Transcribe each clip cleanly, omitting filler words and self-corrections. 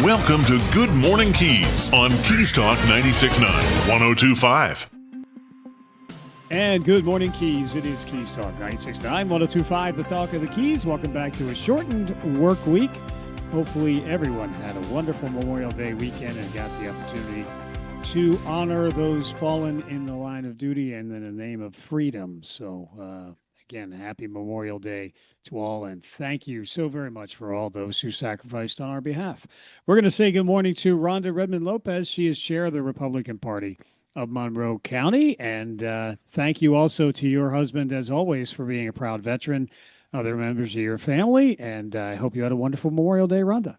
Welcome to Good Morning Keys on Keys Talk 96.9, 102.5. And good morning, Keys. It is Keys Talk 96.9, 102.5, the talk of the Keys. Welcome back to a shortened work week. Hopefully everyone had a wonderful Memorial Day weekend and got the opportunity to honor those fallen in the line of duty and in the name of freedom. So, again, happy Memorial Day to all, and thank you so very much for all those who sacrificed on our behalf. We're going to say good morning to Rhonda Redmond Lopez. She is chair of the Republican Party of Monroe County, and thank you also to your husband, as always, for being a proud veteran, other members of your family, and I hope you had a wonderful Memorial Day, Rhonda.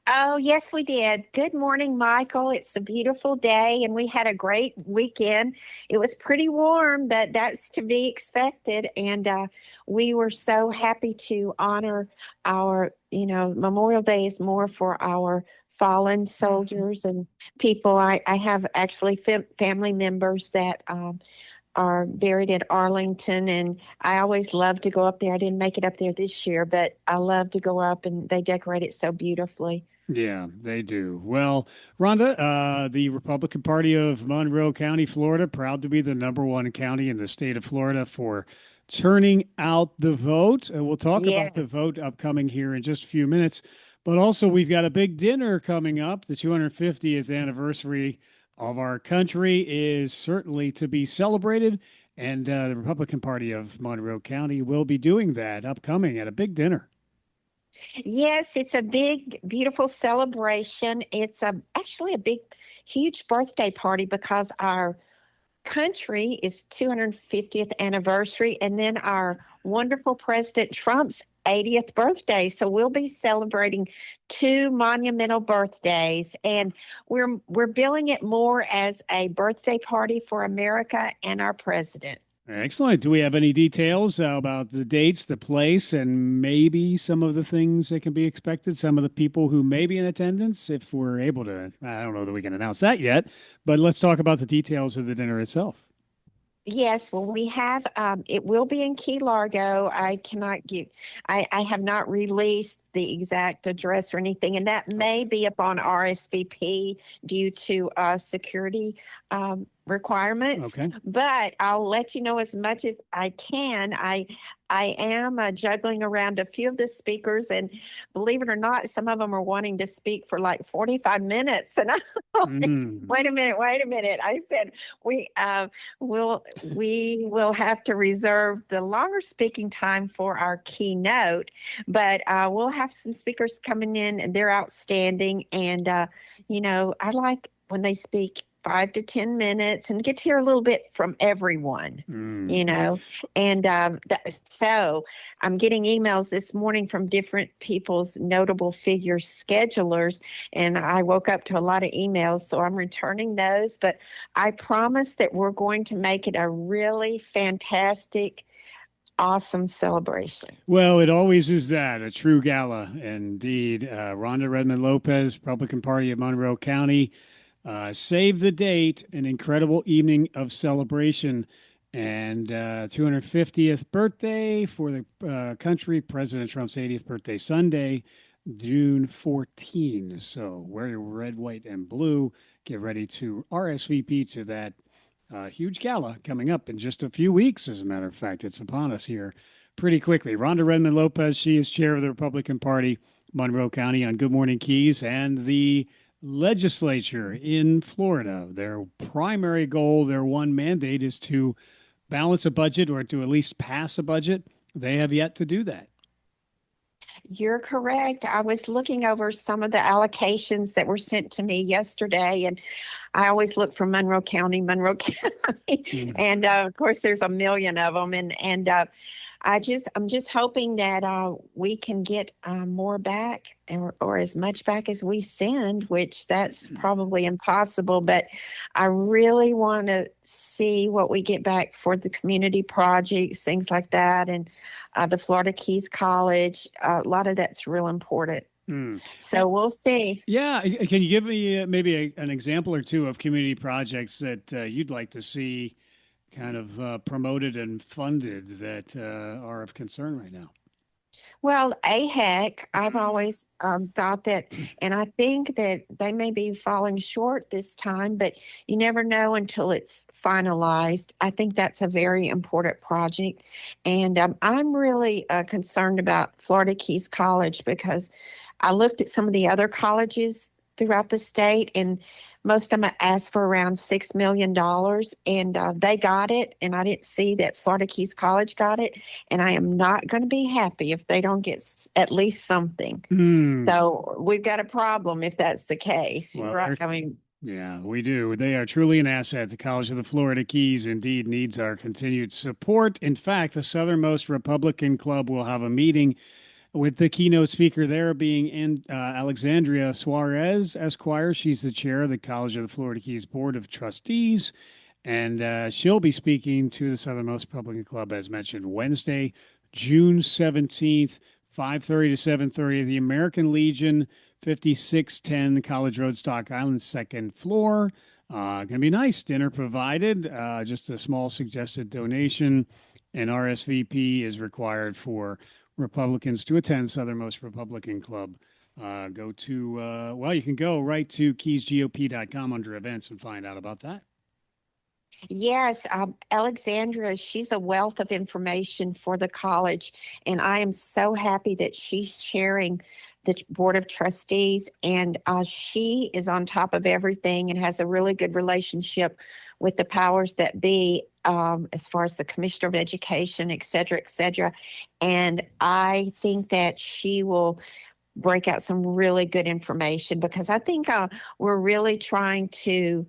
Oh, yes, we did. Good morning, Michael. It's a beautiful day, and we had a great weekend. It was pretty warm, but that's to be expected. And we were so happy to honor our, Memorial Day is more for our fallen soldiers and people. I have actually family members that are buried at Arlington, and I always love to go up there. I didn't make it up there this year, but I love to go up, and they decorate it so beautifully. Yeah, they do. Well, Rhonda, the Republican Party of Monroe County, Florida, proud to be the number one county in the state of Florida for turning out the vote. We'll talk about the vote upcoming here in just a few minutes. But also, we've got a big dinner coming up. The 250th anniversary of our country is certainly to be celebrated. And the Republican Party of Monroe County will be doing that upcoming at a big dinner. Yes, it's a big, beautiful celebration. It's actually a big, huge birthday party because our country is 250th anniversary, and then our wonderful President Trump's 80th birthday. So we'll be celebrating two monumental birthdays, and we're billing it more as a birthday party for America and our president. Excellent. Do we have any details about the dates, the place, and maybe some of the things that can be expected? Some of the people who may be in attendance, if we're able to. I don't know that we can announce that yet, but let's talk about the details of the dinner itself. Yes, well, we have, it will be in Key Largo. I have not released the exact address or anything, and that may be upon RSVP due to security requirements. Okay. But I'll let you know as much as I can. I am juggling around a few of the speakers, and believe it or not, some of them are wanting to speak for like 45 minutes. And wait a minute. I said, we will have to reserve the longer speaking time for our keynote, but we'll have some speakers coming in, and they're outstanding. And, I like when they speak 5 to 10 minutes and get to hear a little bit from everyone, And so I'm getting emails this morning from different people's notable figure schedulers, and I woke up to a lot of emails, so I'm returning those. But I promise that we're going to make it a really fantastic, awesome celebration. Well, it always is that, a true gala. Indeed. Rhonda Redmond Lopez, Republican Party of Monroe County. Save the date, an incredible evening of celebration, and 250th birthday for the country, President Trump's 80th birthday Sunday, June 14. So wear your red, white, and blue. Get ready to RSVP to that huge gala coming up in just a few weeks. As a matter of fact, it's upon us here pretty quickly. Rhonda Redmond Lopez, she is chair of the Republican Party, Monroe County, on Good Morning Keys, and the legislature in Florida. Their primary goal, their one mandate, is to balance a budget, or to at least pass a budget. They have yet to do that. You're correct. I was looking over some of the allocations that were sent to me yesterday, and I always look for Monroe County. And of course, there's a million of them, and I'm just hoping that we can get more back, or as much back as we send, which that's probably impossible. But I really want to see what we get back for the community projects, things like that, and the Florida Keys College. A lot of that's real important. So we'll see. Yeah. Can you give me maybe an example or two of community projects that you'd like to see kind of promoted and funded that are of concern right now? Well, AHEC, I've always thought that, and I think that they may be falling short this time, but you never know until it's finalized. I think that's a very important project. And I'm really concerned about Florida Keys College because I looked at some of the other colleges throughout the state, and most of them asked for around $6 million, and they got it. And I didn't see that Florida Keys College got it. And I am not going to be happy if they don't get at least something. So we've got a problem if that's the case. Well, Right? I mean, yeah, we do. They are truly an asset. The College of the Florida Keys indeed needs our continued support. In fact, the Southernmost Republican Club will have a meeting with the keynote speaker there being Alexandria Suarez Esquire. She's the chair of the College of the Florida Keys Board of Trustees. And she'll be speaking to the Southernmost Republican Club, as mentioned, Wednesday, June 17th, 5:30 to 7:30 at the American Legion, 5610 College Road, Stock Island, second floor. Going to be nice. Dinner provided, just a small suggested donation. And RSVP is required for Republicans to attend Southernmost Republican Club. You can go right to keysgop.com under events and find out about that. yes, Alexandra, she's a wealth of information for the college, and I am so happy that she's chairing the Board of Trustees, and she is on top of everything and has a really good relationship with the powers that be, as far as the Commissioner of Education, et cetera, et cetera. And I think that she will break out some really good information because I think we're really trying to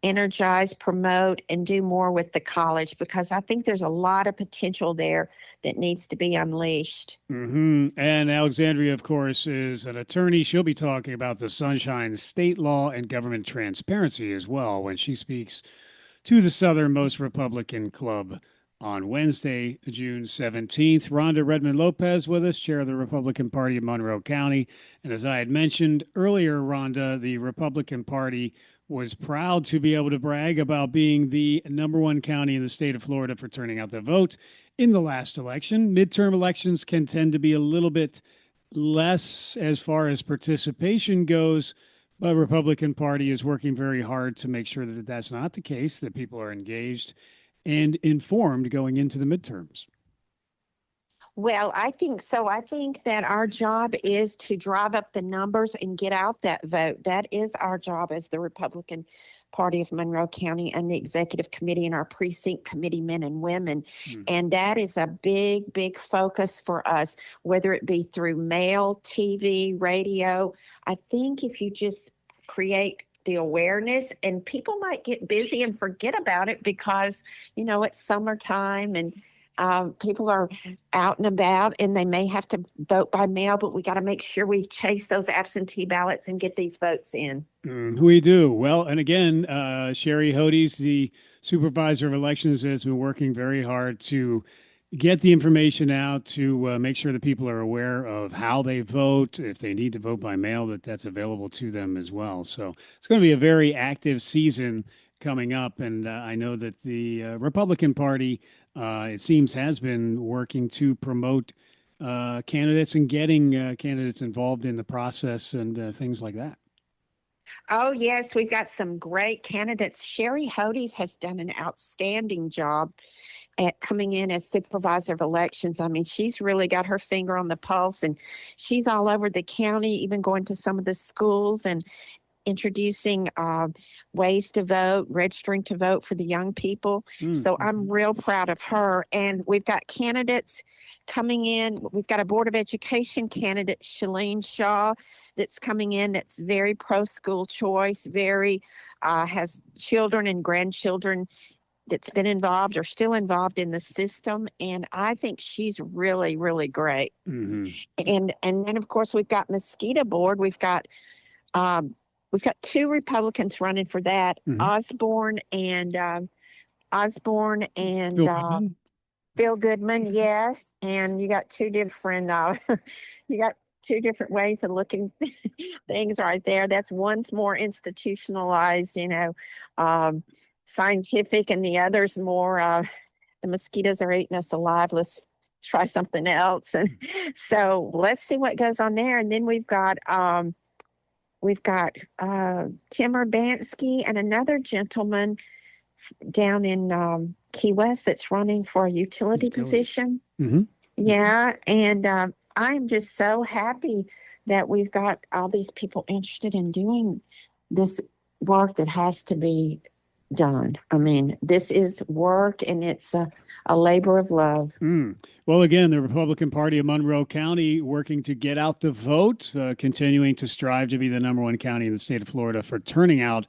energize, promote, and do more with the college because I think there's a lot of potential there that needs to be unleashed. And Alexandria, of course, is an attorney. She'll be talking about the Sunshine State Law and government transparency as well when she speaks to the Southernmost Republican Club on Wednesday, June 17th. Rhonda Redmond Lopez with us, chair of the Republican Party of Monroe County. And as I had mentioned earlier, Rhonda, the Republican Party was proud to be able to brag about being the number one county in the state of Florida for turning out the vote in the last election. Midterm elections can tend to be a little bit less as far as participation goes, but Republican Party is working very hard to make sure that that's not the case, that people are engaged and informed going into the midterms. Well, I think so. I think that our job is to drive up the numbers and get out that vote. That is our job as the Republican Party of Monroe County and the executive committee and our precinct committee men and women. And that is a big, big focus for us, whether it be through mail, TV, radio. I think if you just create the awareness, and people might get busy and forget about it because, it's summertime and people are out and about and they may have to vote by mail, but we got to make sure we chase those absentee ballots and get these votes in. We do. Well, and again, Sherry Hodes, the supervisor of elections, has been working very hard to get the information out to make sure that people are aware of how they vote. If they need to vote by mail, that's available to them as well. So it's going to be a very active season coming up. And I know that the Republican Party, it seems, has been working to promote candidates and getting candidates involved in the process and things like that. Oh, yes, we've got some great candidates. Sherry Hodes has done an outstanding job at coming in as supervisor of elections. I mean, she's really got her finger on the pulse, and she's all over the county, even going to some of the schools and introducing ways to vote, registering to vote for the young people. So I'm real proud of her. And we've got candidates coming in. We've got a Board of Education candidate, Shalene Shaw, that's coming in that's very pro-school choice, very has children and grandchildren that's been involved or still involved in the system. And I think she's really, really great. And then, of course, we've got Mosquito Board. We've got two Republicans running for that, Osborne and Phil Goodman, yes. And you got two different ways of looking things right there. One's more institutionalized, scientific, and the other's more the mosquitoes are eating us alive. Let's try something else. And so let's see what goes on there. And then we've got Tim Urbanski and another gentleman down in Key West that's running for a utility position. Mm-hmm. Yeah. And I am just so happy that we've got all these people interested in doing this work that has to be done. I mean, this is work, and it's a labor of love. Well, again, the Republican Party of Monroe County working to get out the vote, continuing to strive to be the number one county in the state of Florida for turning out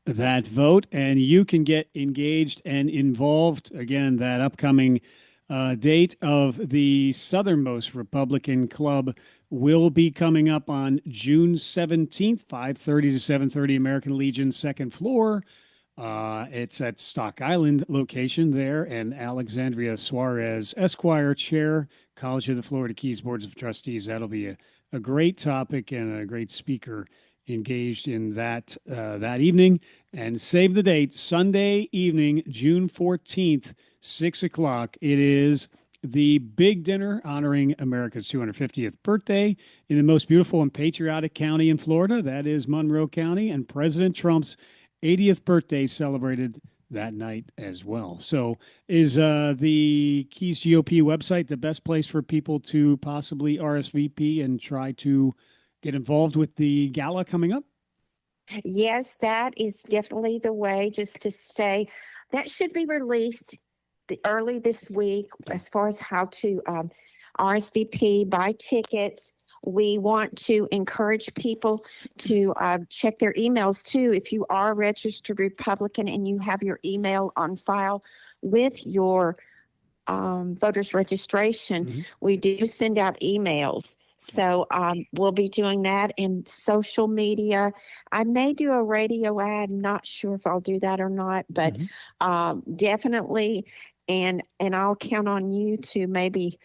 that vote. And you can get engaged and involved. Again, that upcoming date of the Southernmost Republican Club will be coming up on June 17th, 5:30 to 7:30, American Legion, second floor. It's at Stock Island location there, and Alexandria Suarez, Esquire, Chair, College of the Florida Keys Boards of Trustees. That'll be a great topic and a great speaker engaged in that evening. And save the date, Sunday evening, June 14th, 6 o'clock. It is the big dinner honoring America's 250th birthday in the most beautiful and patriotic county in Florida. That is Monroe County, and President Trump's 80th birthday celebrated that night as well. So is the Keys GOP website the best place for people to possibly RSVP and try to get involved with the gala coming up? Yes, that is definitely the way, just to stay. That should be released early this week as far as how to RSVP, buy tickets. We want to encourage people to check their emails too. If you are a registered Republican and you have your email on file with your voter's registration, we do send out emails. So we'll be doing that in social media. I may do a radio ad. I'm not sure if I'll do that or not, but definitely. And I'll count on you to maybe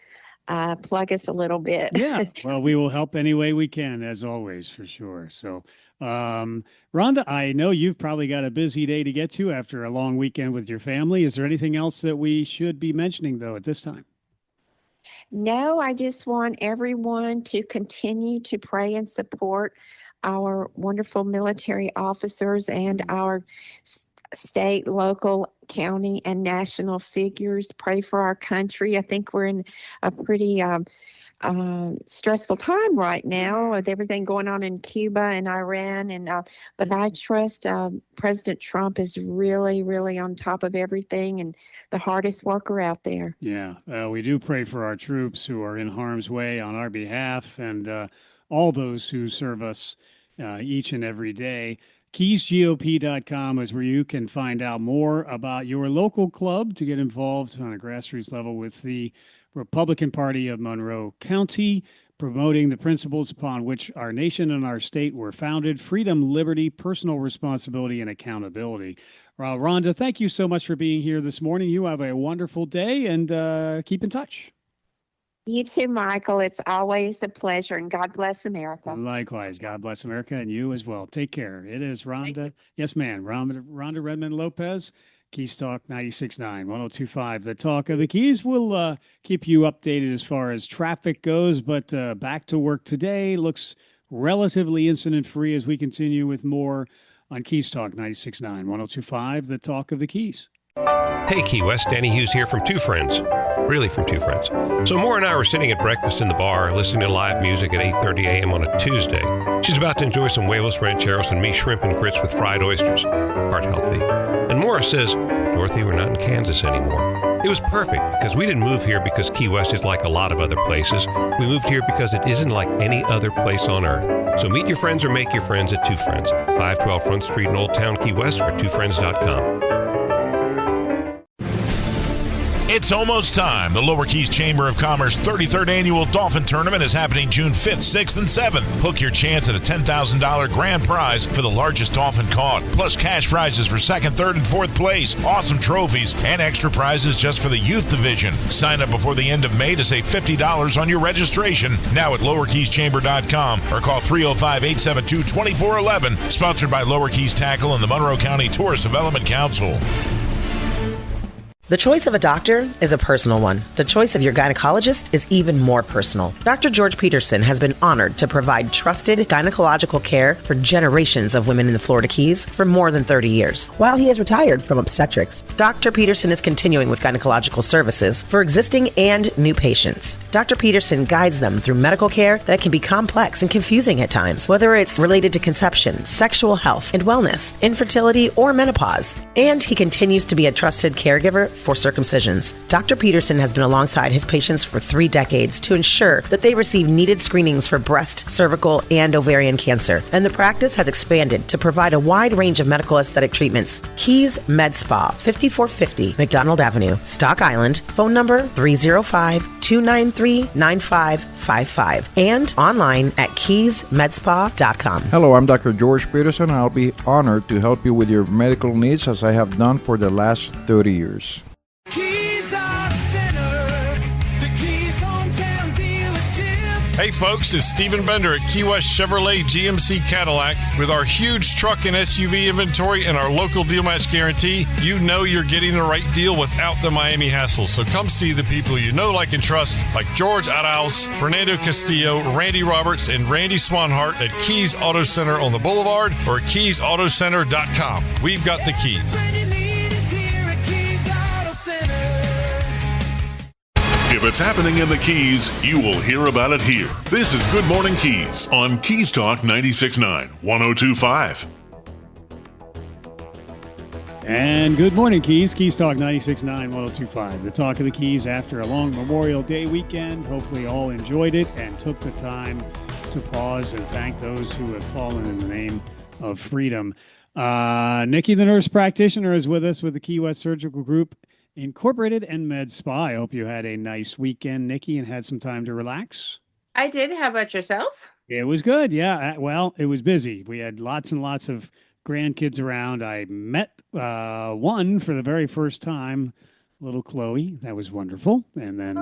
plug us a little bit. Yeah, well, we will help any way we can, as always, for sure. So, Rhonda, I know you've probably got a busy day to get to after a long weekend with your family. Is there anything else that we should be mentioning, though, at this time? No, I just want everyone to continue to pray and support our wonderful military officers and our state, local, county, and national figures. Pray for our country. I think we're in a pretty stressful time right now with everything going on in Cuba and Iran. And but I trust President Trump is really, really on top of everything and the hardest worker out there. Yeah, we do pray for our troops who are in harm's way on our behalf, and all those who serve us each and every day. KeysGOP.com is where you can find out more about your local club to get involved on a grassroots level with the Republican Party of Monroe County, promoting the principles upon which our nation and our state were founded: freedom, liberty, personal responsibility, and accountability. Rhonda, thank you so much for being here this morning. You have a wonderful day, and keep in touch. You too, Michael. It's always a pleasure, and God bless America. Likewise. God bless America, and you as well. Take care. It is Rhonda. Yes, ma'am. Rhonda Redmond Lopez, Keys Talk 96.9, 102.5. The Talk of the Keys. We'll keep you updated as far as traffic goes, but back to work today. Looks relatively incident-free as we continue with more on Keys Talk 96.9, 102.5. The Talk of the Keys. Hey, Key West, Danny Hughes here from Two Friends. Really from Two Friends. So Maura and I were sitting at breakfast in the bar listening to live music at 8:30 a.m. on a Tuesday. She's about to enjoy some huevos rancheros and me shrimp and grits with fried oysters. Heart healthy. And Maura says, Dorothy, we're not in Kansas anymore. It was perfect because we didn't move here because Key West is like a lot of other places. We moved here because it isn't like any other place on earth. So meet your friends or make your friends at Two Friends. 512 Front Street in Old Town, Key West, or twofriends.com. It's almost time. The Lower Keys Chamber of Commerce 33rd Annual Dolphin Tournament is happening June 5th, 6th, and 7th. Hook your chance at a $10,000 grand prize for the largest dolphin caught, plus cash prizes for 2nd, 3rd, and 4th place, awesome trophies, and extra prizes just for the youth division. Sign up before the end of May to save $50 on your registration now at lowerkeyschamber.com or call 305-872-2411. Sponsored by Lower Keys Tackle and the Monroe County Tourist Development Council. The choice of a doctor is a personal one. The choice of your gynecologist is even more personal. Dr. George Peterson has been honored to provide trusted gynecological care for generations of women in the Florida Keys for more than 30 years. While he has retired from obstetrics, Dr. Peterson is continuing with gynecological services for existing and new patients. Dr. Peterson guides them through medical care that can be complex and confusing at times, whether it's related to conception, sexual health and wellness, infertility, or menopause. And he continues to be a trusted caregiver for circumcisions. Dr. Peterson has been alongside his patients for 3 decades to ensure that they receive needed screenings for breast, cervical, and ovarian cancer. And the practice has expanded to provide a wide range of medical aesthetic treatments. Keys Med Spa, 5450 McDonald Avenue, Stock Island. Phone number 305-293-9555. And online at keysmedspa.com. Hello, I'm Dr. George Peterson. I'll be honored to help you with your medical needs as I have done for the last 30 years. Keys Auto Center, the Keys hometown dealership. Hey folks, it's Stephen Bender at Key West Chevrolet GMC Cadillac. With our huge truck and SUV inventory and our local deal match guarantee, you know you're getting the right deal without the Miami hassle. So come see the people you know, like, and trust, like George Arauz, Fernando Castillo, Randy Roberts, and Randy Swanhart at Keys Auto Center on the Boulevard or keysautocenter.com. We've got the keys. If it's happening in the Keys, you will hear about it here. This is Good Morning Keys on Keys Talk 96.9, 102.5. And good morning, Keys. Keys Talk 96.9, 102.5. The talk of the Keys after a long Memorial Day weekend. Hopefully all enjoyed it and took the time to pause and thank those who have fallen in the name of freedom. Nikki, the nurse practitioner, is with us with the Key West Surgical Group Incorporated and Med Spa. I hope you had a nice weekend, Nikki, and had some time to relax. I did. How about yourself? It was good. Yeah. Well, it was busy. We had lots and lots of grandkids around. I met one for the very first time, little Chloe. That was wonderful. And then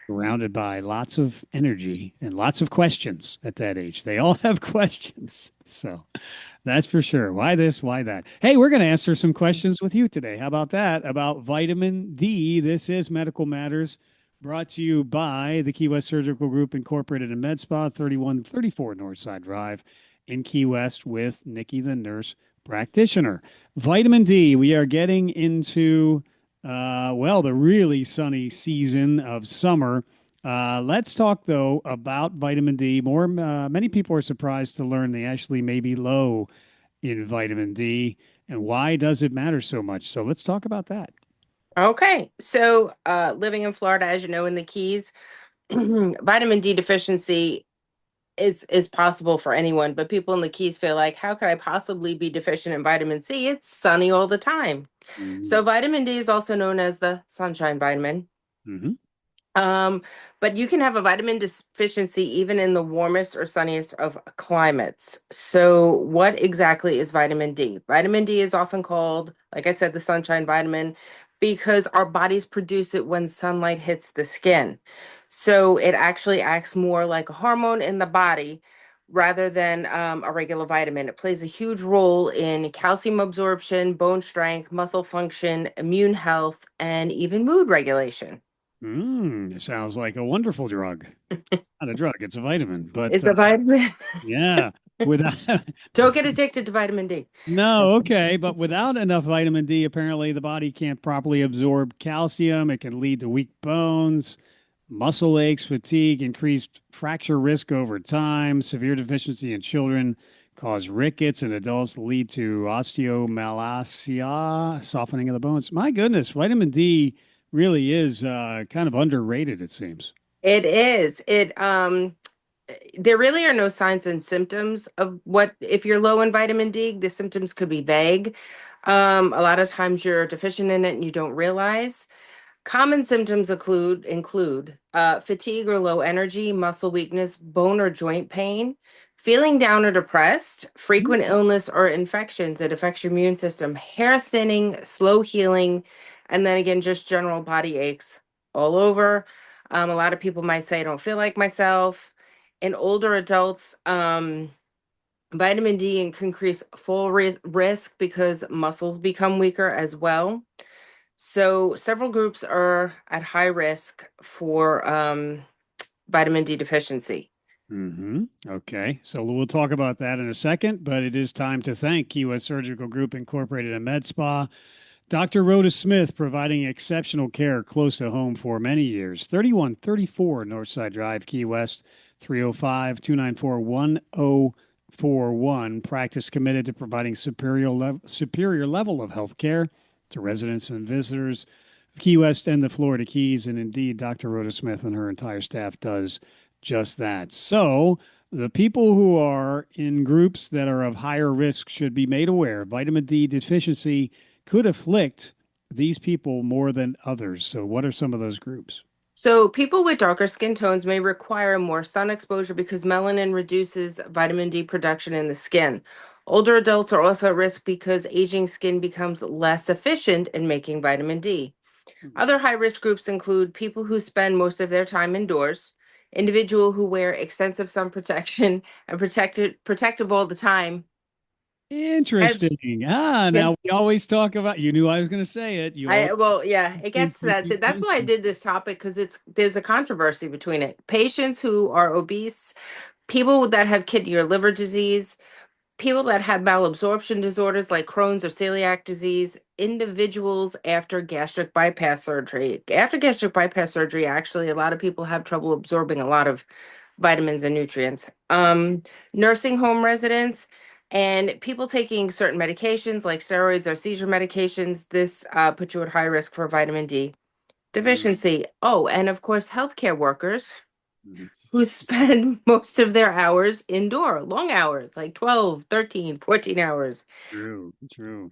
surrounded by lots of energy and lots of questions at that age. They all have questions. So that's for sure. Why this? Why that? Hey, we're going to answer some questions with you today. How about that? About vitamin D. This is Medical Matters, brought to you by the Key West Surgical Group Incorporated and Med Spa, 3134 Northside Drive in Key West with Nikki, the nurse practitioner. Vitamin D. We are getting into, the really sunny season of summer. Let's talk, though, about vitamin D. Many people are surprised to learn they actually may be low in vitamin D. And why does it matter so much? So let's talk about that. Okay. So living in Florida, as you know, in the Keys, vitamin D deficiency is possible for anyone, but people in the Keys feel like, how could I possibly be deficient in vitamin C? It's sunny all the time. Mm-hmm. So vitamin D is also known as the sunshine vitamin. Mm-hmm. But you can have a vitamin deficiency even in the warmest or sunniest of climates. So what exactly is vitamin D? Vitamin D is often called, like I said, the sunshine vitamin, because our bodies produce it when sunlight hits the skin. So it actually acts more like a hormone in the body rather than a regular vitamin. It plays a huge role in calcium absorption, bone strength, muscle function, immune health, and even mood regulation. It sounds like a wonderful drug. It's not a drug, it's a vitamin. But it's a vitamin. Yeah. Don't get addicted to vitamin D. No, okay. But without enough vitamin D, apparently the body can't properly absorb calcium. It can lead to weak bones, muscle aches, fatigue, increased fracture risk over time. Severe deficiency in children cause rickets, and adults lead to osteomalacia, softening of the bones. My goodness, vitamin D really is kind of underrated, it seems. It is. There really are no signs and symptoms of if you're low in vitamin D. The symptoms could be vague. A lot of times you're deficient in it and you don't realize. Common symptoms include fatigue or low energy, muscle weakness, bone or joint pain, feeling down or depressed, frequent illness or infections that affects your immune system, hair thinning, slow healing, and then again, just general body aches all over. A lot of people might say, I don't feel like myself. In older adults, vitamin D can increase full risk because muscles become weaker as well. So several groups are at high risk for vitamin D deficiency. Okay, so we'll talk about that in a second, but it is time to thank Key West Surgical Group Incorporated and Med Spa. Dr. Rhoda Smith providing exceptional care close to home for many years. 3134 Northside Drive, Key West, 305 294 1041. Practice committed to providing superior level of health care to residents and visitors of Key West and the Florida Keys. And indeed, Dr. Rhoda Smith and her entire staff does just that. So, the people who are in groups that are of higher risk should be made aware vitamin D deficiency could afflict these people more than others. So, what are some of those groups? So people with darker skin tones may require more sun exposure because melanin reduces vitamin D production in the skin. Older adults are also at risk because aging skin becomes less efficient in making vitamin D. Other high risk groups include people who spend most of their time indoors, individual who wear extensive sun protection and protective all the time. Interesting. Now we always talk about, you knew I was going to say it. It gets to that. That's why I did this topic, because there's a controversy between it. Patients who are obese, people that have kidney or liver disease, people that have malabsorption disorders like Crohn's or celiac disease, individuals after gastric bypass surgery. After gastric bypass surgery, actually, a lot of people have trouble absorbing a lot of vitamins and nutrients. Nursing home residents and people taking certain medications like steroids or seizure medications. This puts you at high risk for vitamin D deficiency. Oh, and of course, healthcare workers who spend most of their hours indoor, long hours, like 12, 13, 14 hours. True.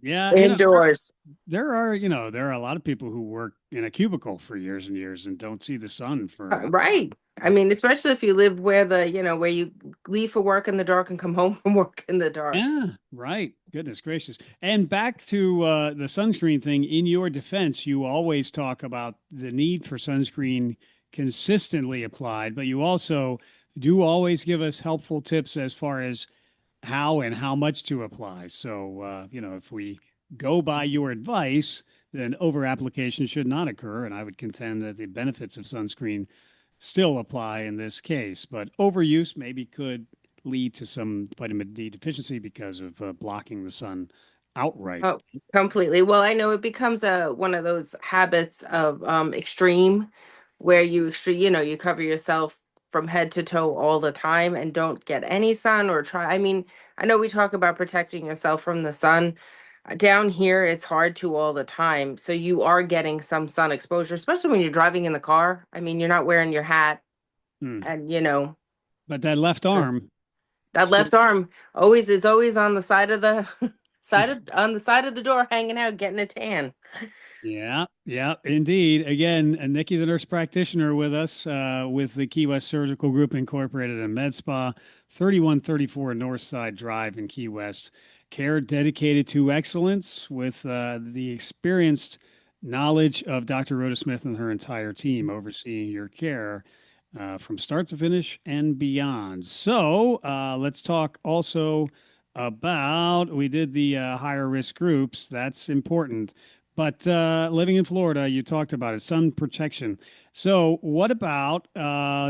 Yeah. Indoors. There are a lot of people who work in a cubicle for years and years and don't see the sun for. Right. I mean, especially if you live where where you leave for work in the dark and come home from work in the dark. Yeah, right. Goodness gracious. And back to the sunscreen thing, in your defense, you always talk about the need for sunscreen consistently applied, but you also do always give us helpful tips as far as how and how much to apply. So, if we go by your advice, then over application should not occur. And I would contend that the benefits of sunscreen still apply in this case, but overuse maybe could lead to some vitamin D deficiency because of blocking the sun outright. Oh, completely. Well, I know it becomes one of those habits of extreme, where you cover yourself from head to toe all the time and don't get any sun or try. I mean, I know we talk about protecting yourself from the sun. Down here, it's hard to all the time. So you are getting some sun exposure, especially when you're driving in the car. I mean, you're not wearing your hat and But that left arm. That left arm is always on the side of the on the side of the door, hanging out, getting a tan. Yeah, indeed. Again, Nikki, the nurse practitioner, with us with the Key West Surgical Group Incorporated and Med Spa, 3134 Northside Drive in Key West. Care dedicated to excellence with the experienced knowledge of Dr. Rhoda Smith and her entire team overseeing your care from start to finish and beyond. So let's talk also about, we did the higher risk groups. That's important. But living in Florida, you talked about it, sun protection. So what about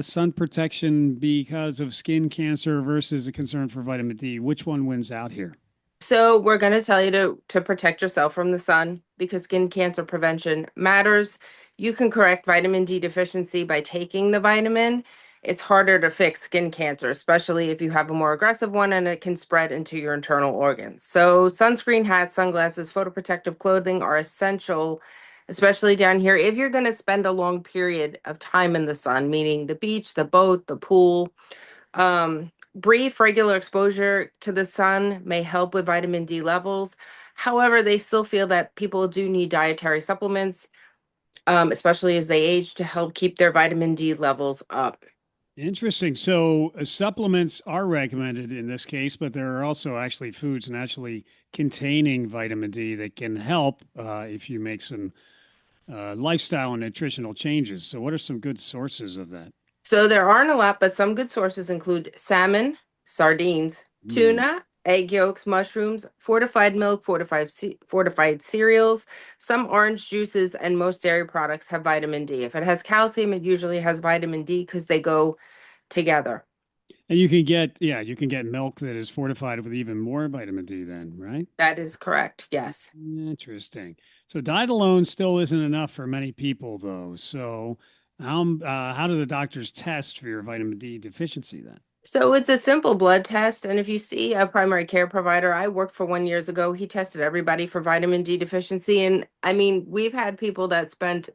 sun protection because of skin cancer versus a concern for vitamin D? Which one wins out here? So we're going to tell you to protect yourself from the sun, because skin cancer prevention matters. You can correct vitamin D deficiency by taking the vitamin. It's harder to fix skin cancer, especially if you have a more aggressive one and it can spread into your internal organs. So sunscreen, hats, sunglasses, photoprotective clothing are essential, especially down here. If you're going to spend a long period of time in the sun, meaning the beach, the boat, the pool, brief regular exposure to the sun may help with vitamin D levels. However, they still feel that people do need dietary supplements, especially as they age, to help keep their vitamin D levels up. Interesting. So supplements are recommended in this case, but there are also actually foods naturally containing vitamin D that can help if you make some lifestyle and nutritional changes. So what are some good sources of that? So there aren't a lot, but some good sources include salmon, sardines, tuna, egg yolks, mushrooms, fortified milk, fortified cereals, some orange juices, and most dairy products have vitamin D. If it has calcium, it usually has vitamin D because they go together. And you can get milk that is fortified with even more vitamin D then, right? That is correct. Yes. Interesting. So diet alone still isn't enough for many people though. So how do the doctors test for your vitamin D deficiency then? So it's a simple blood test. And if you see a primary care provider, I worked for 1 years ago, he tested everybody for vitamin D deficiency. And I mean, we've had people that spent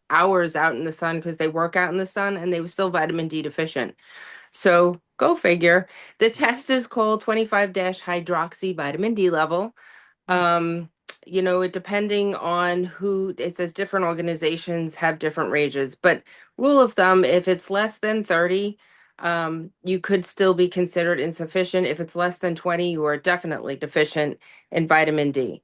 hours out in the sun because they work out in the sun and they were still vitamin D deficient. So go figure. The test is called 25 hydroxy vitamin D level. It depending on who it says different organizations have different ranges, but rule of thumb, if it's less than 30, you could still be considered insufficient. If it's less than 20, you are definitely deficient in vitamin D.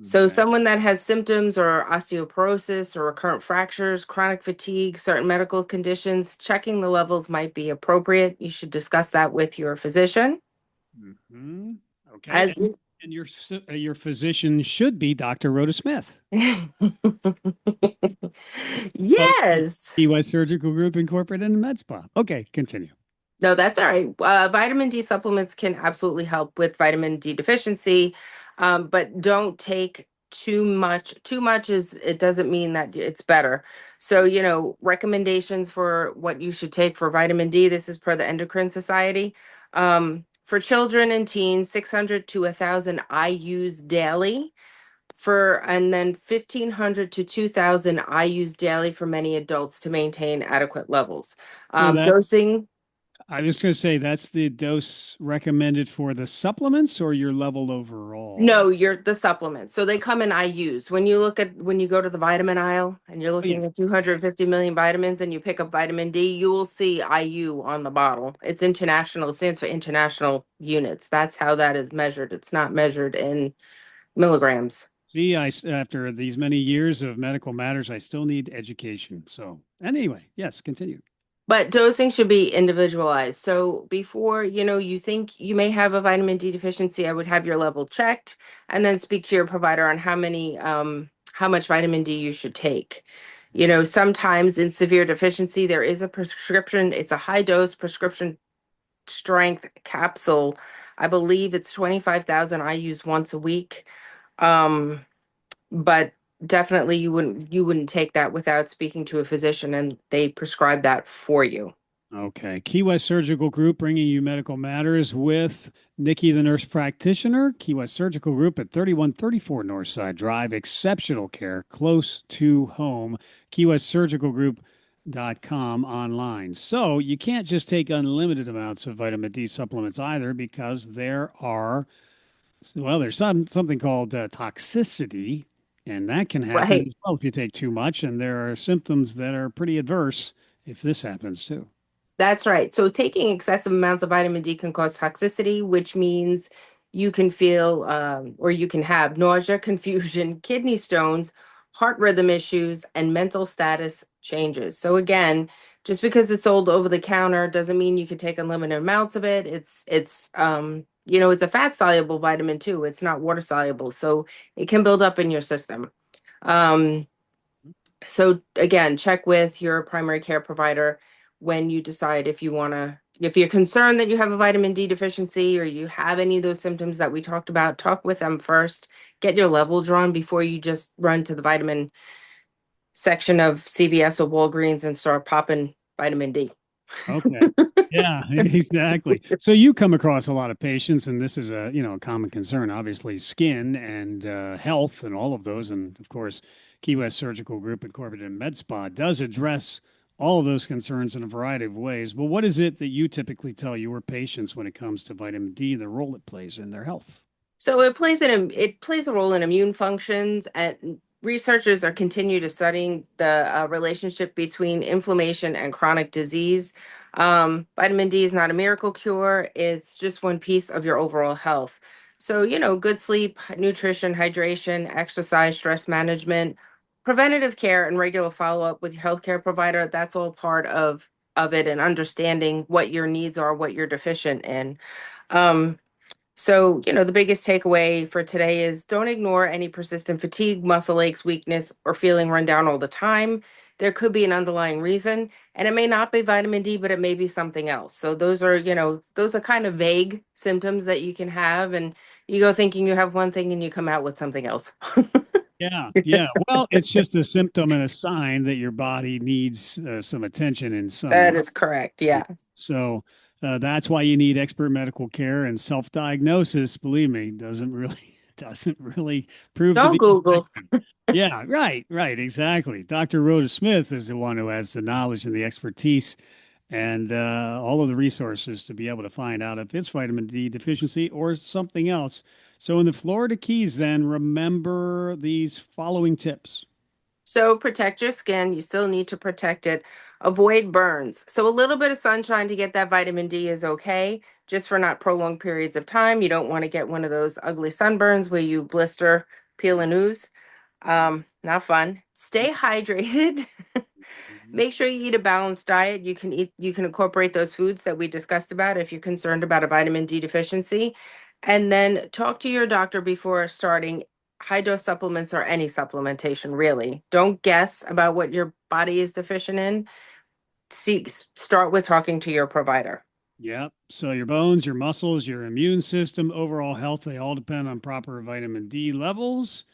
So Okay. someone that has symptoms or osteoporosis or recurrent fractures, chronic fatigue, certain medical conditions, checking the levels might be appropriate. You should discuss that with your physician. Mhm. Okay. As And your physician should be Dr. Rhoda Smith of yes. Key West Surgical Group Incorporated in Med Spa. Okay, continue. No, that's all right. Vitamin D supplements can absolutely help with vitamin D deficiency, but don't take too much. Too much is it doesn't mean that it's better. So, recommendations for what you should take for vitamin D. This is per the Endocrine Society. For children and teens, 600 to 1,000 IU's daily. And then 1,500 to 2,000 IU's daily for many adults to maintain adequate levels. So Dosing. I was going to say that's the dose recommended for the supplements or your level overall. No, you're the supplements. So they come in IUs. When you go to the vitamin aisle and you're looking at 250 million vitamins and you pick up vitamin D, you will see IU on the bottle. It's international. It stands for international units. That's how that is measured. It's not measured in milligrams. See, after these many years of medical matters, I still need education. So anyway, yes, continue. But dosing should be individualized. So before, you think you may have a vitamin D deficiency, I would have your level checked and then speak to your provider on how much vitamin D you should take. Sometimes in severe deficiency, there is a prescription. It's a high dose prescription strength capsule. I believe it's 25,000 I use once a week. But definitely you wouldn't take that without speaking to a physician and they prescribe that for you. Okay. Key West Surgical Group bringing you medical matters with Nikki, the nurse practitioner. Key West Surgical Group at 3134 Northside Drive. Exceptional care close to home. KeyWestSurgicalGroup.com online. So you can't just take unlimited amounts of vitamin D supplements either because there's something called toxicity, and that can happen Right. as well if you take too much. And there are symptoms that are pretty adverse if this happens too. That's right. So taking excessive amounts of vitamin D can cause toxicity, which means you can feel or you can have nausea, confusion, kidney stones, heart rhythm issues, and mental status changes. So again, just because it's sold over the counter doesn't mean you can take unlimited amounts of it. It's a fat soluble vitamin too. It's not water soluble, so it can build up in your system. So again, check with your primary care provider when you decide if you're concerned that you have a vitamin D deficiency or you have any of those symptoms that we talked about. Talk with them first, get your level drawn before you just run to the vitamin section of CVS or Walgreens and start popping vitamin D. Okay. Yeah, exactly. So you come across a lot of patients, and this is a common concern, obviously, skin and health and all of those. And of course, Key West Surgical Group Incorporated in Med Spa does address all of those concerns in a variety of ways. But what is it that you typically tell your patients when it comes to vitamin D, the role it plays in their health? So it plays a role in immune functions, and researchers are continue to studying the relationship between inflammation and chronic disease. Vitamin D is not a miracle cure; it's just one piece of your overall health. So good sleep, nutrition, hydration, exercise, stress management, preventative care, and regular follow up with your healthcare provider. That's all part of it, and understanding what your needs are, what you're deficient in. Um, So, the biggest takeaway for today is don't ignore any persistent fatigue, muscle aches, weakness, or feeling run down all the time. There could be an underlying reason, and it may not be vitamin D, but it may be something else. So those are kind of vague symptoms that you can have, and you go thinking you have one thing and you come out with something else. Yeah, yeah. Well, it's just a symptom and a sign that your body needs some attention in some That way. is correct. Yeah. So that's why you need expert medical care, and self-diagnosis. Believe me, doesn't really prove to Don't be Google. effective. Yeah, right, exactly. Dr. Rhoda Smith is the one who has the knowledge and the expertise and all of the resources to be able to find out if it's vitamin D deficiency or something else. So in the Florida Keys, then remember these following tips. So protect your skin. You still need to protect it. Avoid burns. So a little bit of sunshine to get that vitamin D is okay, just for not prolonged periods of time. You don't want to get one of those ugly sunburns where you blister, peel, and ooze. Not fun. Stay hydrated. Make sure you eat a balanced diet. You can incorporate those foods that we discussed about if you're concerned about a vitamin D deficiency. And then talk to your doctor before starting high dose supplements or any supplementation, really. Don't guess about what your body is deficient in. Start with talking to your provider. Yep. So your bones, your muscles, your immune system, overall health, they all depend on proper vitamin D levels.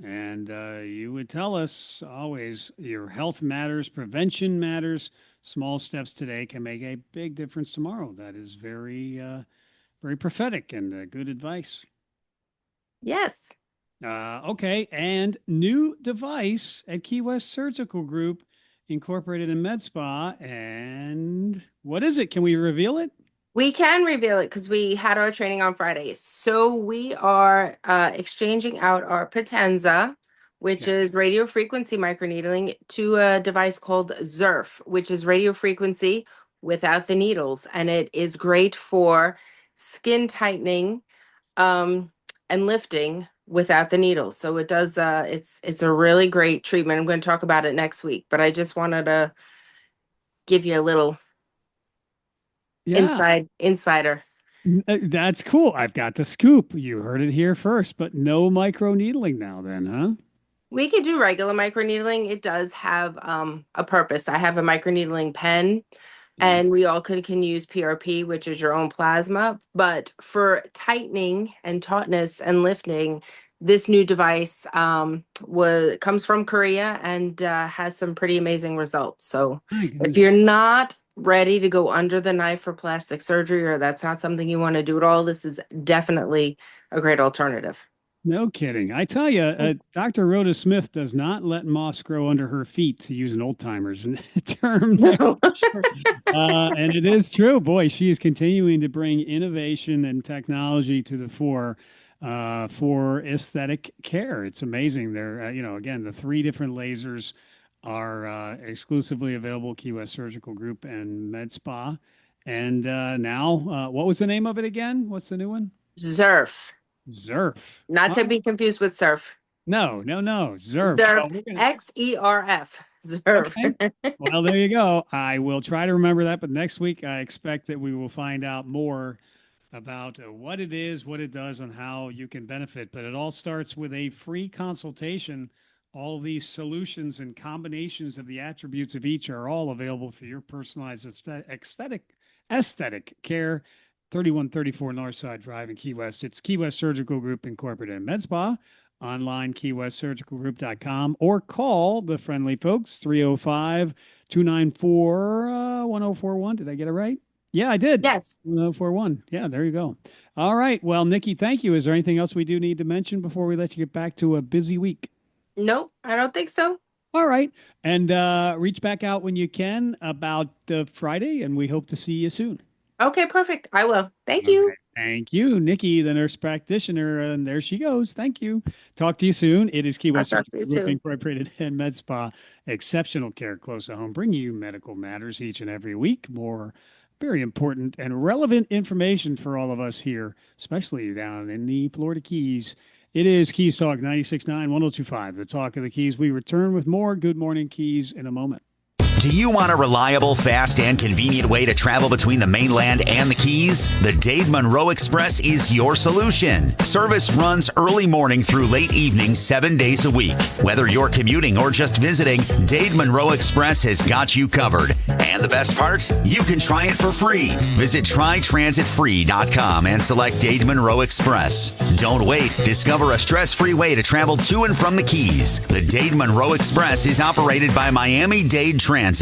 And you would tell us always your health matters, prevention matters. Small steps today can make a big difference tomorrow. That is very prophetic and good advice. Yes. Okay. And new device at Key West Surgical Group incorporated in Med Spa. And what is it? Can we reveal it? We can reveal it because we had our training on Friday. So we are exchanging out our Potenza, which is radio frequency microneedling, to a device called ZERF, which is radio frequency without the needles. And it is great for skin tightening and lifting without the needles. So it does, it's a really great treatment. I'm going to talk about it next week, but I just wanted to give you a little insider. That's cool. I've got the scoop. You heard it here first, but no micro needling now then, huh? We could do regular microneedling. It does have a purpose. I have a microneedling pen, and we all can use PRP, which is your own plasma. But for tightening and tautness and lifting, this new device comes from Korea and has some pretty amazing results. So if you're not ready to go under the knife for plastic surgery, or that's not something you want to do at all, this is definitely a great alternative. No kidding. I tell you, Dr. Rhoda Smith does not let moss grow under her feet, to use an old timers term. And it is true. Boy, she is continuing to bring innovation and technology to the fore for aesthetic care. It's amazing. They're, again, the 3 different lasers are exclusively available, Key West Surgical Group and Med Spa. And now, what was the name of it again? What's the new one? ZERF. ZERF. Not to be confused with surf. No. ZERF. ZERF. XERF. ZERF. Okay. Well, there you go. I will try to remember that, but next week I expect that we will find out more about what it is, what it does, and how you can benefit. But it all starts with a free consultation. All of these solutions and combinations of the attributes of each are all available for your personalized aesthetic care. 3134 Northside Drive in Key West. It's Key West Surgical Group Incorporated and Med Spa. Online, keywestsurgicalgroup.com, or call the friendly folks, 305-294-1041. Did I get it right? Yeah, I did. Yes. 1041. Yeah, there you go. All right. Well, Nikki, thank you. Is there anything else we do need to mention before we let you get back to a busy week? Nope, I don't think so. All right. And reach back out when you can about Friday, and we hope to see you soon. Okay, perfect. I will. Thank you. Okay. Thank you, Nikki, the nurse practitioner. And there she goes. Thank you. Talk to you soon. It is Key West Surgical Group Incorporated and Med Spa. Exceptional care close to home. Bring you medical matters each and every week. More very important and relevant information for all of us here, especially down in the Florida Keys. It is Keys Talk 96.9, 102.5, the talk of the Keys. We return with more Good Morning Keys in a moment. Do you want a reliable, fast, and convenient way to travel between the mainland and the Keys? The Dade Monroe Express is your solution. Service runs early morning through late evening, 7 days a week. Whether you're commuting or just visiting, Dade Monroe Express has got you covered. And the best part? You can try it for free. Visit trytransitfree.com and select Dade Monroe Express. Don't wait. Discover a stress-free way to travel to and from the Keys. The Dade Monroe Express is operated by Miami-Dade Transit.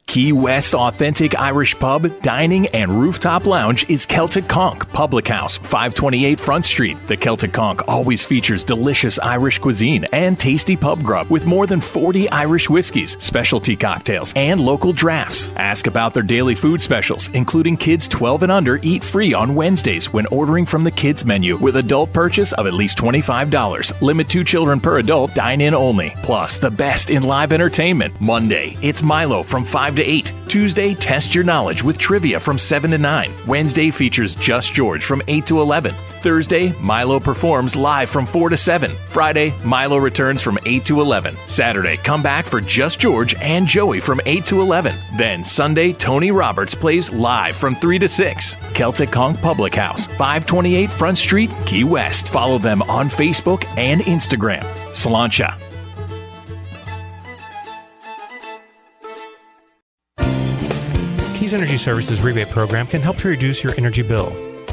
Key West authentic Irish pub, dining, and rooftop lounge is Celtic Conch Public House, 528 Front Street. The Celtic Conch always features delicious Irish cuisine and tasty pub grub with more than 40 Irish whiskeys, specialty cocktails, and local drafts. Ask about their daily food specials, including kids 12 and under eat free on Wednesdays when ordering from the kids menu with adult purchase of at least $25. Limit 2 children per adult, dine in only. Plus, the best in live entertainment. Monday, it's Milo from 5 to 8. Tuesday, test your knowledge with trivia from 7 to 9. Wednesday features Just George from 8 to 11. Thursday, Milo performs live from 4 to 7. Friday, Milo returns from 8 to 11. Saturday, come back for Just George and Joey from 8 to 11. Then Sunday, Tony Roberts plays live from 3 to 6. Celtic Conch Public House, 528 Front Street, Key West. Follow them on Facebook and Instagram. Sláinte. Keys Energy Services rebate program can help to reduce your energy bill.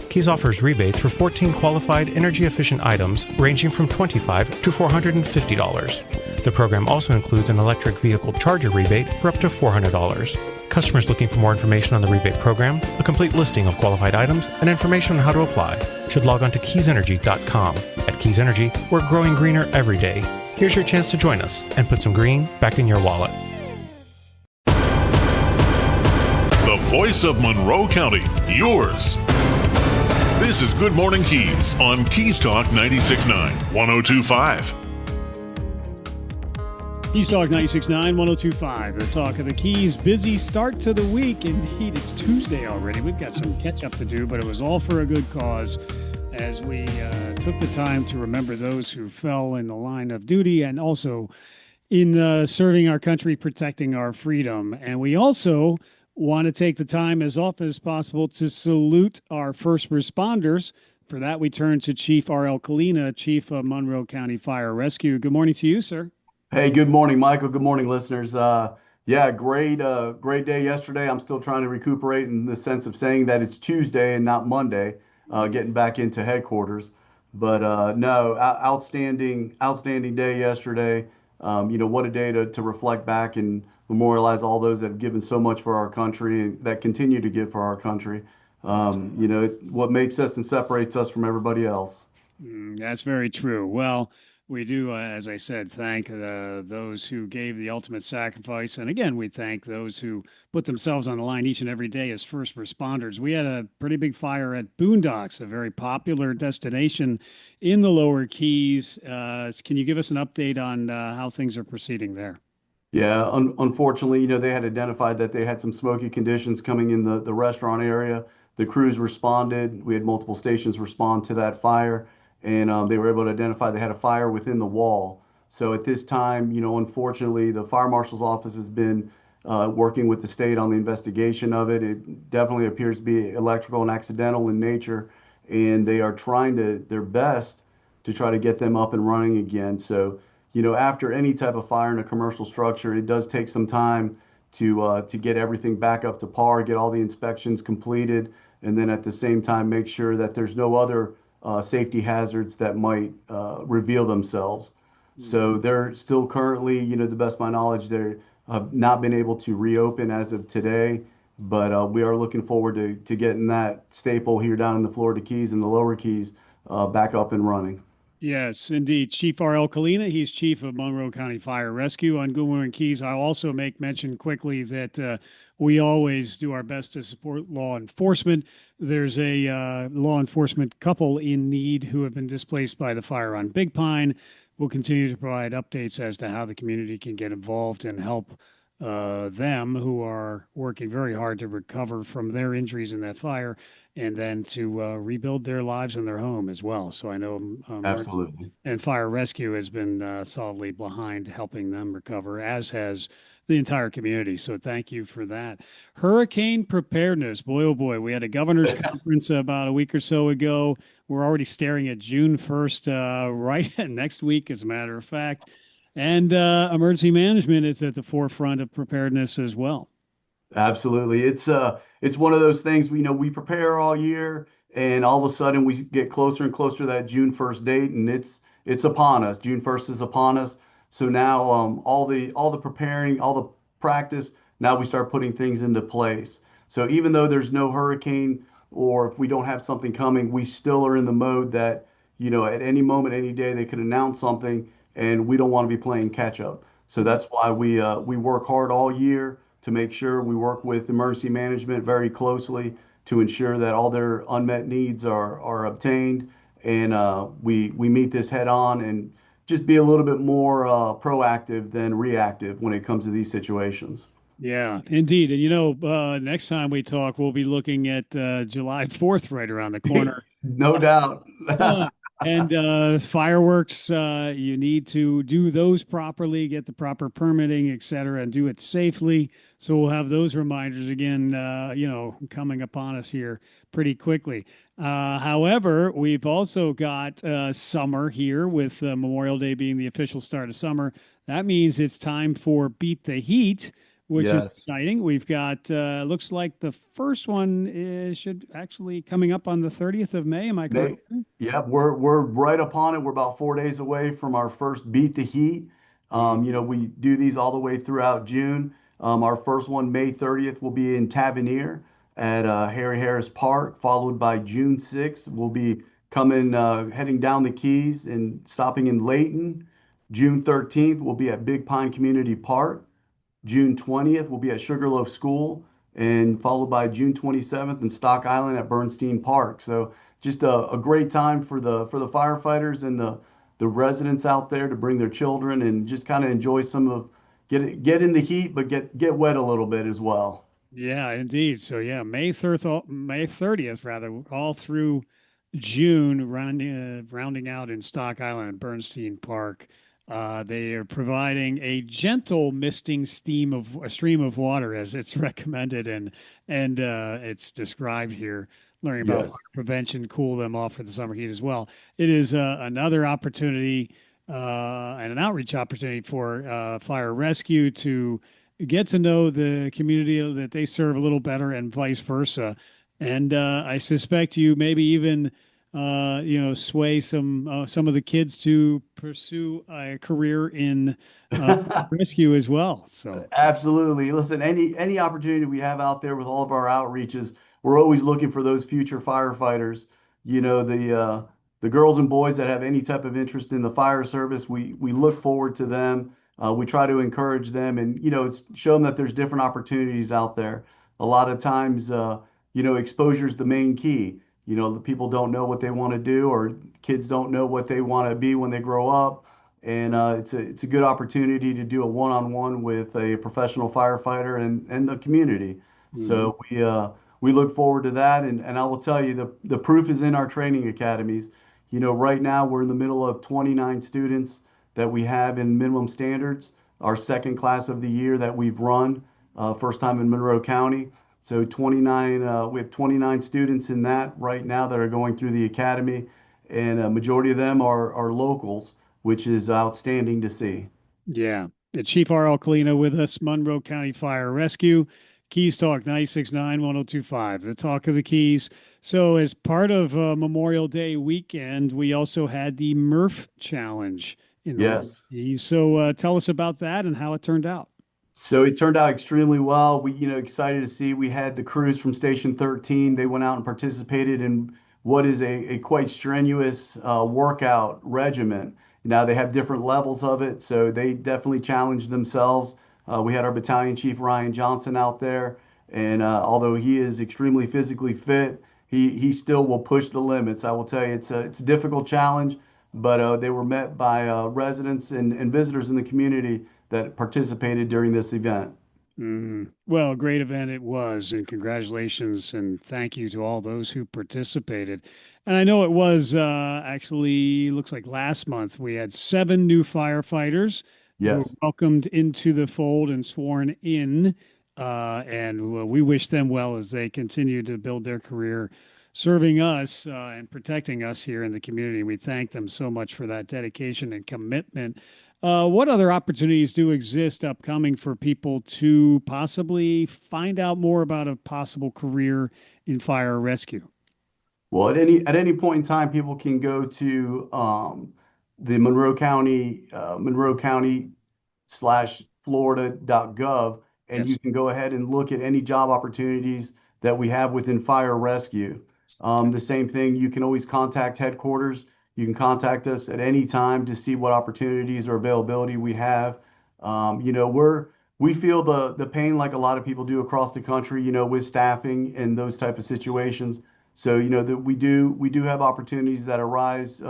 Keys offers rebates for 14 qualified energy-efficient items ranging from $25 to $450. The program also includes an electric vehicle charger rebate for up to $400. Customers looking for more information on the rebate program, a complete listing of qualified items, and information on how to apply should log on to keysenergy.com. At Keys Energy, we're growing greener every day. Here's your chance to join us and put some green back in your wallet. The voice of Monroe County, yours. This is Good Morning Keys on Keys Talk 96.9, 102.5. Keys Talk 96.9, 102.5. The talk of the Keys. Busy start to the week. Indeed, it's Tuesday already. We've got some catch up to do, but it was all for a good cause as we took the time to remember those who fell in the line of duty and also in serving our country, protecting our freedom. And we also want to take the time as often as possible to salute our first responders. For that, we turn to Chief R.L. Kalina, Chief of Monroe County Fire Rescue. Good morning to you, sir. Hey, good morning, Michael. Good morning, listeners. Great day yesterday. I'm still trying to recuperate in the sense of saying that it's Tuesday and not Monday, getting back into headquarters. But outstanding day yesterday. What a day to reflect back and memorialize all those that have given so much for our country and that continue to give for our country. What makes us and separates us from everybody else. That's very true. Well, we do, as I said, thank those who gave the ultimate sacrifice. And again, we thank those who put themselves on the line each and every day as first responders. We had a pretty big fire at Boondocks, a very popular destination in the Lower Keys. Can you give us an update on how things are proceeding there? Yeah, unfortunately, they had identified that they had some smoky conditions coming in the restaurant area. The crews responded. We had multiple stations respond to that fire, and they were able to identify they had a fire within the wall. So at this time, unfortunately, the fire marshal's office has been working with the state on the investigation of it. It definitely appears to be electrical and accidental in nature, and they are trying their best to try to get them up and running again. So after any type of fire in a commercial structure, it does take some time to get everything back up to par, get all the inspections completed, and then at the same time make sure that there's no other safety hazards that might reveal themselves. So they're still currently, to the best of my knowledge, they have not been able to reopen as of today, but we are looking forward to getting that staple here down in the Florida Keys and the Lower Keys back up and running. Yes, indeed. Chief R.L. Kalina, he's Chief of Monroe County Fire Rescue on Good Morning Keys. I'll also make mention quickly that we always do our best to support law enforcement. There's a law enforcement couple in need who have been displaced by the fire on Big Pine. We'll continue to provide updates as to how the community can get involved and help them, who are working very hard to recover from their injuries in that fire, and then to rebuild their lives and their home as well. So I know absolutely. And Fire Rescue has been solidly behind helping them recover, as has the entire community. So thank you for that. Hurricane preparedness. Boy, oh boy, we had a governor's conference about a week or so ago. We're already staring at June 1st, right next week, as a matter of fact. And emergency management is at the forefront of preparedness as well. Absolutely. It's one of those things we prepare all year, and all of a sudden we get closer and closer to that June 1st date, and it's upon us. June 1st is upon us. So now all the preparing, all the practice, now we start putting things into place. So even though there's no hurricane, or if we don't have something coming, we still are in the mode that, at any moment, any day, they could announce something, and we don't want to be playing catch up. So that's why we work hard all year to make sure we work with emergency management very closely to ensure that all their unmet needs are obtained, and we meet this head on and just be a little bit more proactive than reactive when it comes to these situations. Yeah, indeed. And next time we talk, we'll be looking at July 4th right around the corner. No doubt. And fireworks, you need to do those properly, get the proper permitting, et cetera, and do it safely. So we'll have those reminders again, coming upon us here pretty quickly. However, we've also got summer here with Memorial Day being the official start of summer. That means it's time for Beat the Heat, which is exciting. We've got, looks like the first one should actually coming up on the 30th of May. Am I correct? Yeah, we're right upon it. We're about 4 days away from our first Beat the Heat. We do these all the way throughout June. Our first one, May 30th, will be in Tavernier at Harry Harris Park, followed by June 6th. We'll be heading down the Keys and stopping in Layton. June 13th, we'll be at Big Pine Community Park. June 20th will be at Sugarloaf School, and followed by June 27th in Stock Island at Bernstein Park. So just a great time for the firefighters and the residents out there to bring their children and just kind of enjoy get in the heat, but get wet a little bit as well. Yeah, indeed. So yeah, May 30th rather, all through June, rounding out in Stock Island and Bernstein Park. They are providing a gentle misting stream of water as it's recommended and it's described here. Learning about fire prevention, cool them off for the summer heat as well. It is another opportunity and an outreach opportunity for fire rescue to get to know the community that they serve a little better and vice versa. And I suspect you maybe even sway some of the kids to pursue a career in rescue as well. So absolutely. Listen, any opportunity we have out there with all of our outreaches, we're always looking for those future firefighters. The girls and boys that have any type of interest in the fire service, we look forward to them. We try to encourage them and show them that there's different opportunities out there. A lot of times, exposure is the main key. The people don't know what they want to do, or kids don't know what they want to be when they grow up. And it's a good opportunity to do a one-on-one with a professional firefighter and the community. Mm-hmm. So we look forward to that. And I will tell you, the proof is in our training academies. Right now we're in the middle of 29 students that we have in minimum standards, our second class of the year that we've run, first time in Monroe County. So 29, we have 29 students in that right now that are going through the academy, and a majority of them are locals, which is outstanding to see. Yeah. Chief R.L. Kalina with us, Monroe County Fire Rescue, Keys Talk 96.9, 102.5, the talk of the Keys. So as part of Memorial Day weekend, we also had the Murph Challenge in the Keys. So tell us about that and how it turned out. So it turned out extremely well. We, excited to see. We had the crews from Station 13. They went out and participated in what is a quite strenuous workout regimen. Now they have different levels of it, so they definitely challenged themselves. We had our battalion chief Ryan Johnson out there, and although he is extremely physically fit, he still will push the limits. I will tell you, it's a difficult challenge, but they were met by residents and visitors in the community that participated during this event. Well, a great event it was, and congratulations and thank you to all those who participated. And I know it was actually, looks like last month, we had 7 new firefighters who were Yes. welcomed into the fold and sworn in. And we wish them well as they continue to build their career serving us and protecting us here in the community. We thank them so much for that dedication and commitment. What other opportunities do exist upcoming for people to possibly find out more about a possible career in fire rescue? Well, at any point in time, people can go to the Monroe County slash Florida.gov, and Yes. you can go ahead and look at any job opportunities that we have within fire rescue. The same thing, you can always contact headquarters. You can contact us at any time to see what opportunities or availability we have. We feel the pain like a lot of people do across the country, with staffing and those type of situations. So, that we do have opportunities that arise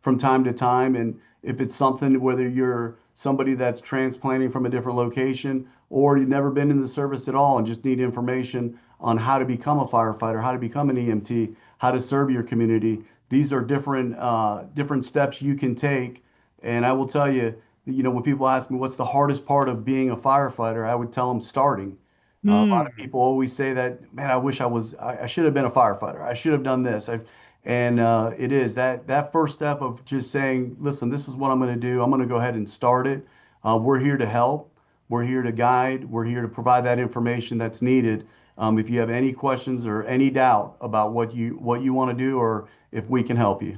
from time to time. And if it's something, whether you're somebody that's transplanting from a different location or you've never been in the service at all and just need information on how to become a firefighter, how to become an EMT, how to serve your community, these are different steps you can take. And I will tell you, when people ask me what's the hardest part of being a firefighter, I would tell them starting. A lot of people always say that, man, I should have been a firefighter. I should have done this. It is that first step of just saying, listen, this is what I'm going to do. I'm going to go ahead and start it. We're here to help. We're here to guide. We're here to provide that information that's needed. If you have any questions or any doubt about what you want to do, or if we can help you.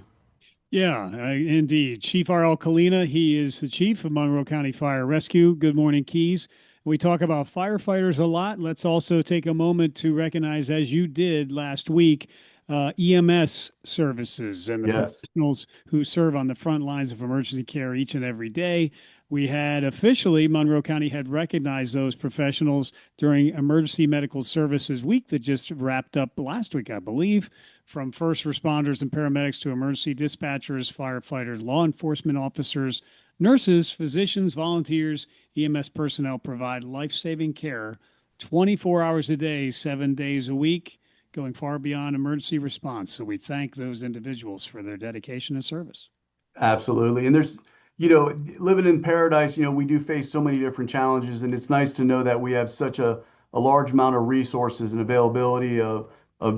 Yeah, indeed. Chief R.L. Kalina, he is the chief of Monroe County Fire Rescue. Good morning, Keys. We talk about firefighters a lot. Let's also take a moment to recognize, as you did last week, EMS services and the professionals who serve on the front lines of emergency care each and every day. We had officially, Monroe County had recognized those professionals during Emergency Medical Services Week that just wrapped up last week, I believe, from first responders and paramedics to emergency dispatchers, firefighters, law enforcement officers, nurses, physicians, volunteers, EMS personnel provide life-saving care 24 hours a day, 7 days a week, going far beyond emergency response. So we thank those individuals for their dedication and service. Absolutely. And there's, living in paradise, we do face so many different challenges, and it's nice to know that we have such a large amount of resources and availability of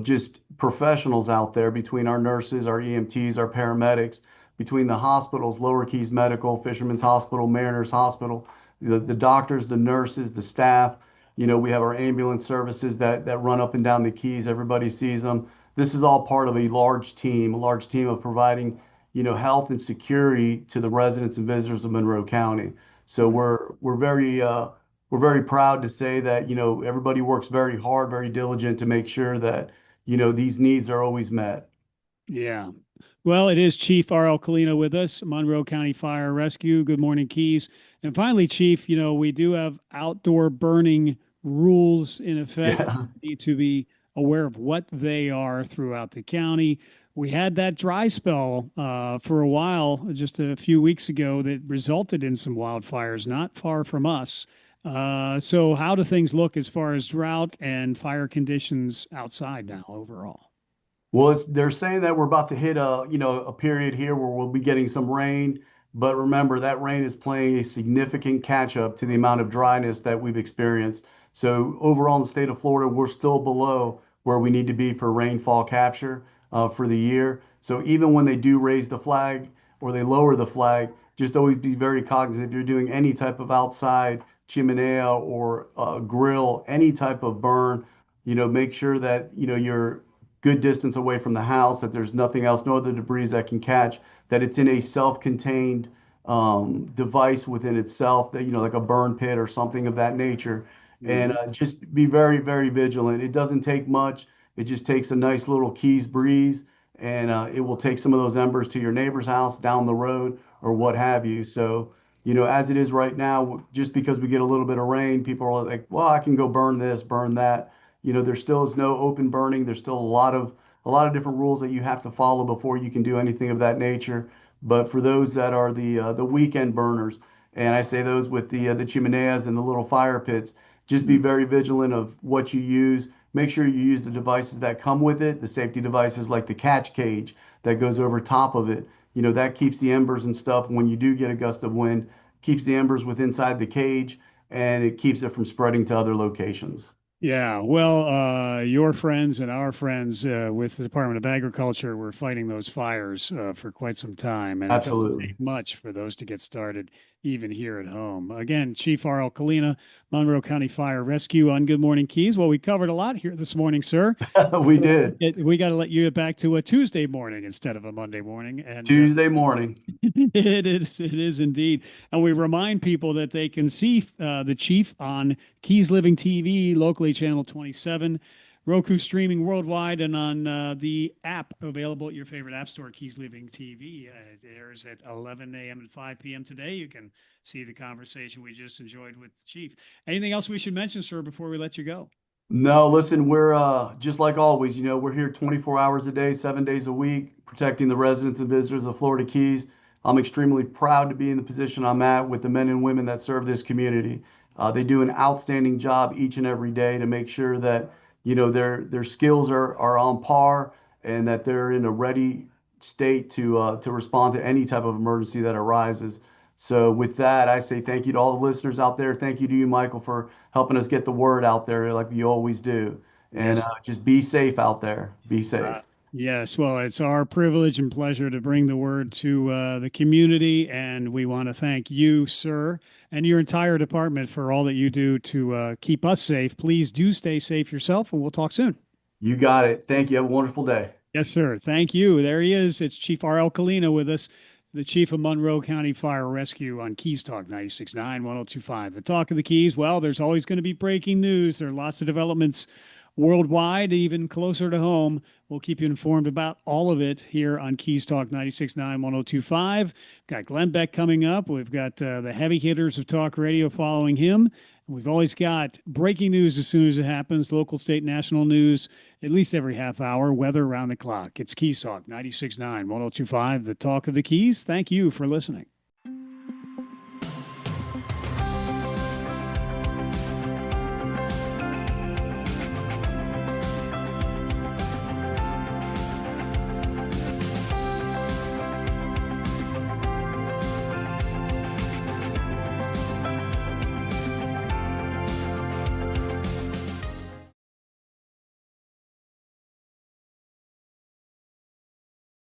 just professionals out there between our nurses, our EMTs, our paramedics, between the hospitals, Lower Keys Medical, Fisherman's Hospital, Mariners Hospital, the doctors, the nurses, the staff. We have our ambulance services that run up and down the Keys. Everybody sees them. This is all part of a large team of providing, health and security to the residents and visitors of Monroe County. So we're very proud to say that, everybody works very hard, very diligent to make sure that, these needs are always met. Yeah. Well, it is Chief R.L. Kalina with us, Monroe County Fire Rescue. Good morning, Keys. And finally, Chief, we do have outdoor burning rules in effect. Yeah. We need to be aware of what they are throughout the county. We had that dry spell for a while, just a few weeks ago, that resulted in some wildfires not far from us. So how do things look as far as drought and fire conditions outside now overall? Well, they're saying that we're about to hit a period here where we'll be getting some rain, but remember that rain is playing a significant catch up to the amount of dryness that we've experienced. So overall in the state of Florida, we're still below where we need to be for rainfall capture for the year. So even when they do raise the flag or they lower the flag, just always be very cognizant if you're doing any type of outside chimenea or grill, any type of burn, make sure that, you're good distance away from the house, that there's nothing else, no other debris that can catch, that it's in a self-contained device within itself, that, like a burn pit or something of that nature. And just be very, very vigilant. It doesn't take much. It just takes a nice little Keys breeze, and it will take some of those embers to your neighbor's house down the road or what have you. So, as it is right now, just because we get a little bit of rain, people are like, well, I can go burn this, burn that. There still is no open burning. There's still a lot of different rules that you have to follow before you can do anything of that nature. But for those that are the weekend burners, and I say those with the chimeneas and the little fire pits, just be very vigilant of what you use. Make sure you use the devices that come with it, the safety devices like the catch cage that goes over top of it. That keeps the embers and stuff when you do get a gust of wind, keeps the embers within inside the cage, and it keeps it from spreading to other locations. Yeah, well, your friends and our friends with the Department of Agriculture were fighting those fires for quite some time, and it doesn't Absolutely. take much for those to get started, even here at home. Again, Chief R.L. Kalina, Monroe County Fire Rescue on Good Morning Keys. Well, we covered a lot here this morning, sir. We did. We got to let you get back to a Tuesday morning instead of a Monday morning. And Tuesday morning. It is indeed. And we remind people that they can see the chief on Keys Living TV, locally channel 27, Roku streaming worldwide, and on the app available at your favorite app store, Keys Living TV. It airs at 11 a.m. and 5 p.m. today. You can see the conversation we just enjoyed with the chief. Anything else we should mention, sir, before we let you go? No, listen, we're just like always, you know, we're here 24 hours a day, 7 days a week, protecting the residents and visitors of Florida Keys. I'm extremely proud to be in the position I'm at with the men and women that serve this community. They do an outstanding job each and every day to make sure that, you know, their skills are on par and that they're in a ready state to respond to any type of emergency that arises. So with that, I say thank you to all the listeners out there. Thank you to you, Michael, for helping us get the word out there like you always do. And Yes. just be safe out there. Be safe. Yes, well, it's our privilege and pleasure to bring the word to the community, and we want to thank you, sir, and your entire department for all that you do to keep us safe. Please do stay safe yourself, and we'll talk soon. You got it. Thank you. Have a wonderful day. Yes, sir. Thank you. There he is. It's Chief R.L. Kalina with us, the Chief of Monroe County Fire Rescue on Keys Talk 96.9, 102.5. The Talk of the Keys. Well, there's always going to be breaking news. There are lots of developments worldwide, even closer to home. We'll keep you informed about all of it here on Keys Talk 96.9, 102.5. Got Glenn Beck coming up. We've got the heavy hitters of talk radio following him. We've always got breaking news as soon as it happens, local, state, national news, at least every half hour, weather around the clock. It's Keys Talk 96.9, 102.5, the Talk of the Keys. Thank you for listening.